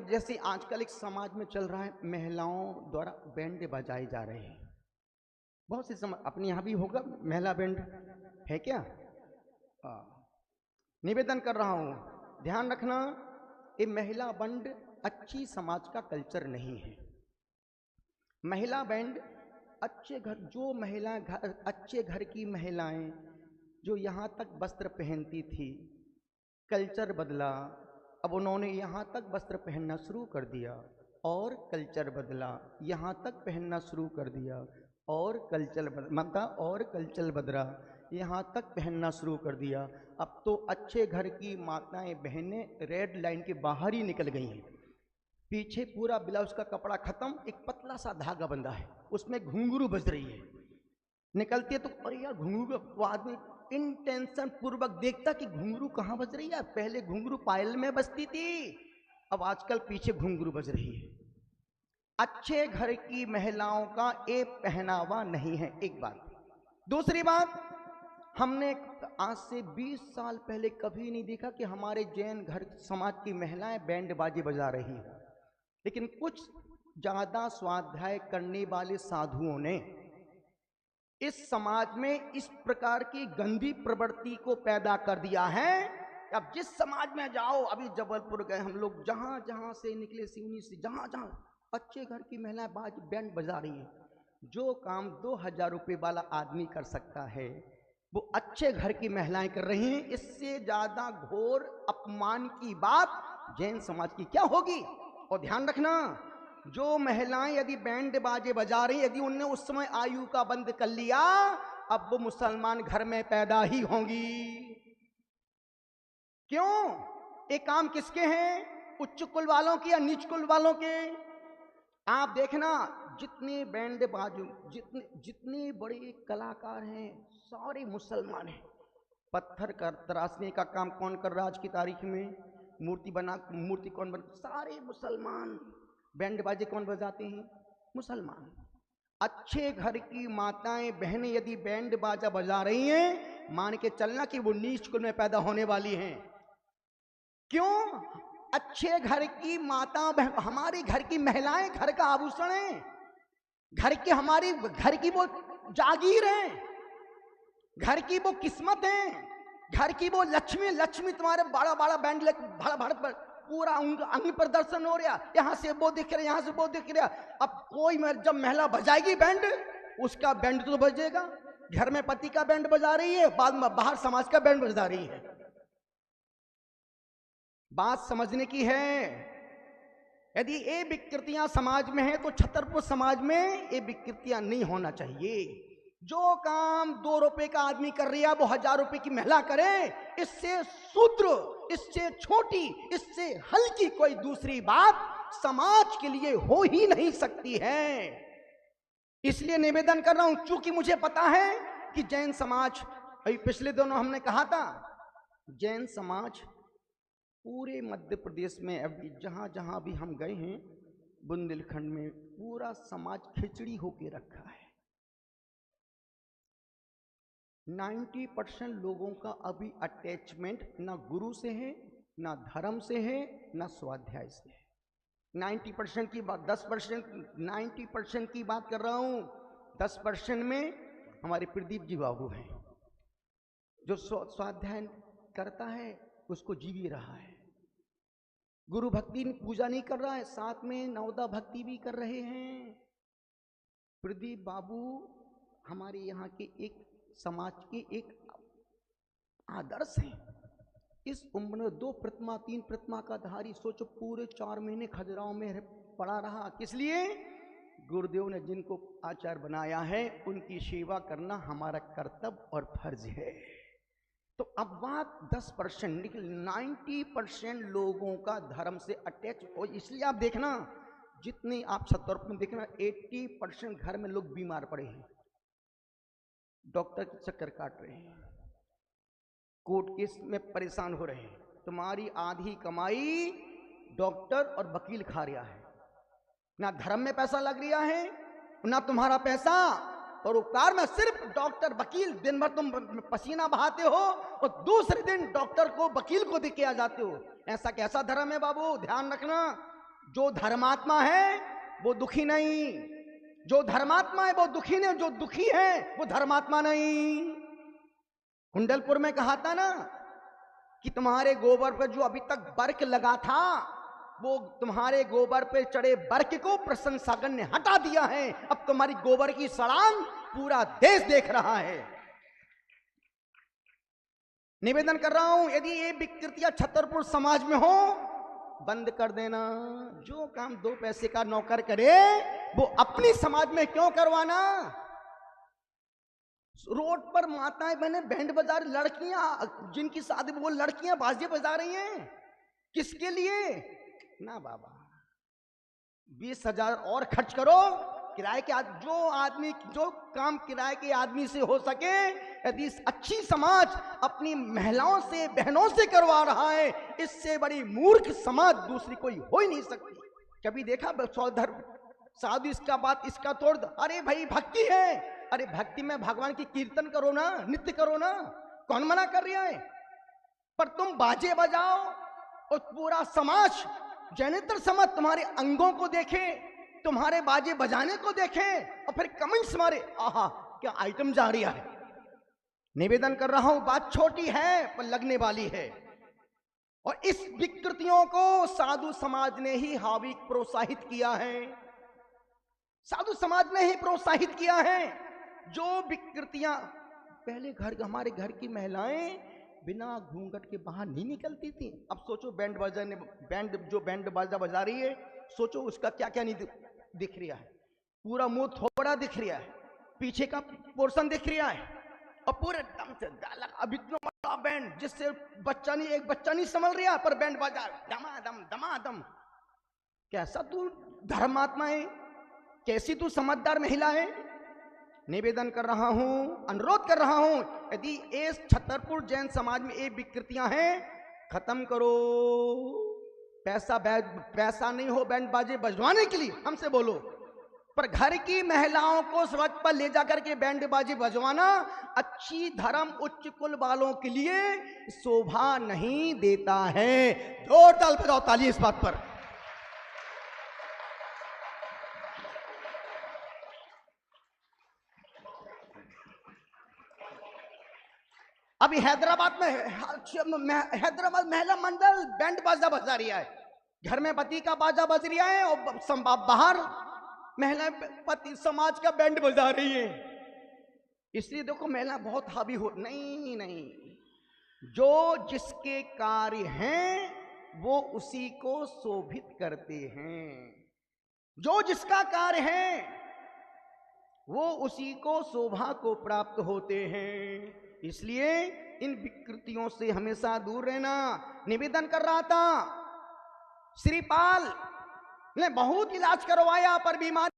जैसे आजकल एक समाज में चल रहा है, महिलाओं द्वारा बैंड बजाए जा रहे हैं। बहुत सी समाज, अपने यहाँ भी होगा महिला बैंड है क्या? निवेदन कर रहा हूं, ध्यान रखना, ये महिला बैंड अच्छी समाज का कल्चर नहीं है। महिला बैंड अच्छे घर, जो महिला घर, अच्छे घर की महिलाएं जो यहाँ तक वस्त्र पहनती थी, कल्चर बदला, अब उन्होंने यहाँ तक वस्त्र पहनना शुरू कर दिया, और कल्चर बदला, यहाँ तक पहनना शुरू कर दिया, और कल्चर बदला, यहाँ तक पहनना शुरू कर दिया। अब तो अच्छे घर की माताएं बहनें रेड लाइन के बाहर ही निकल गई हैं। पीछे पूरा ब्लाउज का कपड़ा खत्म, एक पतला सा धागा बंधा है, उसमें घुंघरू बज रही है। निकलती है तो अरे यार घुंघरू, वो आदमी इंटेंशन पूर्वक देखता कि घुंघरू कहाँ बज रही है। पहले घुंघरू पायल में बजती थी, अब आजकल पीछे घुंघरू बज रही है। अच्छे घर की महिलाओं का ये पहनावा नहीं है, एक बात। दूसरी बात, हमने आज से 20 साल पहले कभी नहीं देखा कि हमारे जैन घर समाज की महिलाएं बैंड बाजे बजा रही हैं। लेकिन कुछ ज्यादा स्वाध्याय करने वाले साधुओं ने इस समाज में इस प्रकार की गंदी प्रवृत्ति को पैदा कर दिया है। अब जिस समाज में जाओ, अभी जबलपुर गए हम लोग, जहां जहां से निकले, सिवनी से, जहां जहां अच्छे घर की महिलाएं बैंड बजा रही है। जो काम 2000 रुपये वाला आदमी कर सकता है, वो अच्छे घर की महिलाएं कर रही हैं। इससे ज्यादा घोर अपमान की बात जैन समाज की क्या होगी। और ध्यान रखना, जो महिलाएं यदि बैंड बाजे बजा रही, यदि उनने उस समय आयु का बंद कर लिया, अब वो मुसलमान घर में पैदा ही होंगी। क्यों? ये काम किसके हैं? उच्च कुल वालों के या नीच कुल वालों के? आप देखना, जितने बैंड बाजू, जितने बड़े कलाकार हैं, सारे मुसलमान हैं। पत्थर का तराशने का काम कौन कर रहा है आज की तारीख में? मूर्ति कौन बन? सारे मुसलमान। बैंड बाजे कौन बजाते हैं? मुसलमान। अच्छे घर की माताएं बहनें यदि बैंड बाजा बजा रही हैं, मान के चलना कि वो नीच कुल में पैदा होने वाली हैं। क्यों? अच्छे घर की माता, हमारी घर की महिलाएं घर का आभूषण है, घर के, हमारी घर की वो जागीर है, घर की वो किस्मत है, घर की वो लक्ष्मी तुम्हारे बड़ा बड़ा बैंड भड़ पूरा अंग प्रदर्शन हो रहा, यहां से वो दिख रहा, यहां से वो दिख रहा। अब कोई जब महिला बजाएगी बैंड, उसका बैंड तो बजेगा। घर में पति का बैंड बजा रही है, बाद में बाहर समाज का बैंड बजा रही है। बात समझने की है। यदि ये विकृतियां समाज में है, तो छतरपुर समाज में ये विकृतियां नहीं होना चाहिए। जो काम 2 रुपए का आदमी कर रही है, वो 1000 रुपए की महिला करे। इससे शूद्र, इससे छोटी, इससे हल्की कोई दूसरी बात समाज के लिए हो ही नहीं सकती है। इसलिए निवेदन कर रहा हूं, चूंकि मुझे पता है कि जैन समाज, अभी पिछले दिनों हमने कहा था, जैन समाज पूरे मध्य प्रदेश में, अभी जहां जहां भी हम गए हैं, बुंदेलखंड में पूरा समाज खिचड़ी होके रखा है। 90% लोगों का अभी अटैचमेंट ना गुरु से है, ना धर्म से है, ना स्वाध्याय से है। 90% की बात, 10%, 90% की बात कर रहा हूं। 10% में हमारे प्रदीप जी बाबू हैं, जो स्वाध्याय करता है उसको जी भी रहा है, गुरु भक्ति पूजा नहीं कर रहा है, साथ में नवदा भक्ति भी कर रहे हैं। प्रदीप बाबू हमारे यहाँ के एक समाज के एक आदर्श हैं। इस उम्र में 2 प्रतिमा 3 प्रतिमा का धारी, सोचो पूरे 4 महीने खजुराहो में पड़ा रहा। किस लिए? गुरुदेव ने जिनको आचार्य बनाया है, उनकी सेवा करना हमारा कर्तव्य और फर्ज है। तो अब बात 10% निकल, 90% लोगों का धर्म से अटैच हो। इसलिए आप देखना, जितने आप 70 में देखना, 80% घर में लोग बीमार पड़े हैं, डॉक्टर के चक्कर काट रहे हैं, कोर्ट केस में परेशान हो रहे हैं। तुम्हारी आधी कमाई डॉक्टर और वकील खा रहा है। ना धर्म में पैसा लग रहा है, ना तुम्हारा पैसा और उपकार में। सिर्फ डॉक्टर वकील, दिन भर तुम पसीना बहाते हो और दूसरे दिन डॉक्टर को वकील को देके आ जाते हो। ऐसा कैसा धर्म है बाबू? ध्यान रखना, जो धर्मात्मा है वो दुखी नहीं, जो धर्मात्मा है वो दुखी नहीं, जो दुखी है वो धर्मात्मा नहीं। कुंडलपुर में कहा था ना कि तुम्हारे गोबर पर जो अभी तक बर्क लगा था, वो तुम्हारे गोबर पे चढ़े बर्क को प्रशंसागण ने हटा दिया है। अब तुम्हारी गोबर की सड़ान पूरा देश देख रहा है। निवेदन कर रहा हूं, यदि ये विकृतियां छतरपुर समाज में हो, बंद कर देना। जो काम 2 पैसे का नौकर करे वो अपनी समाज में क्यों करवाना। रोड पर माताएं बहने बैंड बजा रही, लड़कियां जिनकी शादी वो लड़कियां बाजे बजा रही हैं, किसके लिए ना बाबा। 20,000 और खर्च करो किराए के। जो काम किराए के आदमी से हो सके, यदि अच्छी समाज अपनी महिलाओं से बहनों से करवा रहा है, इससे बड़ी मूर्ख समाज दूसरी कोई हो ही नहीं सकती। कभी देखा साधु इसका बात इसका तोड़ दो। अरे भाई भक्ति है, अरे भक्ति में भगवान की कीर्तन करो ना, नित्य करो ना, कौन मना कर रहा है। पर तुम बाजे बजाओ और पूरा समाज, जैनेतर समाज तुम्हारे अंगों को देखे, तुम्हारे बाजे बजाने को देखे और फिर कमेंट्स मारे, आहा क्या आइटम जा रही है। निवेदन कर रहा हूं, बात छोटी है पर लगने वाली है। और इस विकृतियों को साधु समाज ने ही हावी प्रोत्साहित किया है, साधु समाज ने ही प्रोत्साहित किया है। जो विकृतियां पहले हमारे घर की महिलाएं बिना घूंघट के बाहर नहीं निकलती थी। अब सोचो बैंड बाजा बजा रही है, सोचो उसका क्या क्या नहीं दिख रहा है। पूरा मुंह थोड़ा दिख रहा है, पीछे का पोर्शन दिख रहा है, और पूरे दम से अब इतना बड़ा बैंड जिससे एक बच्चा नहीं संभल रहा, पर बैंड बाजा दमादम। कैसा तू धर्मात्मा है, कैसी तू समझदार महिला है। निवेदन कर रहा हूं, अनुरोध कर रहा हूं, यदि इस छतरपुर जैन समाज में ये विकृतियां हैं, खत्म करो। पैसा नहीं हो बैंड बाजे बजवाने के लिए हमसे बोलो, पर घर की महिलाओं को सड़क पर ले जाकर के बैंड बाजे बजवाना अच्छी धर्म उच्च कुल वालों के लिए शोभा नहीं देता है। जोर ताल बजाओ, ताली इस बात पर। अभी हैदराबाद महिला मंडल बैंड बाजा बजा रही है, घर में पति का बाजा बज रहा है और बाहर महिला पति समाज का बैंड बजा रही है। इसलिए देखो महिला बहुत हावी हो। नहीं, जो जिसके कार्य हैं वो उसी को शोभित करते हैं। जो जिसका कार्य है वो उसी को शोभा को प्राप्त होते हैं। इसलिए इन विकृतियों से हमेशा दूर रहना। निवेदन कर रहा था, श्रीपाल ने बहुत इलाज करवाया पर बीमारी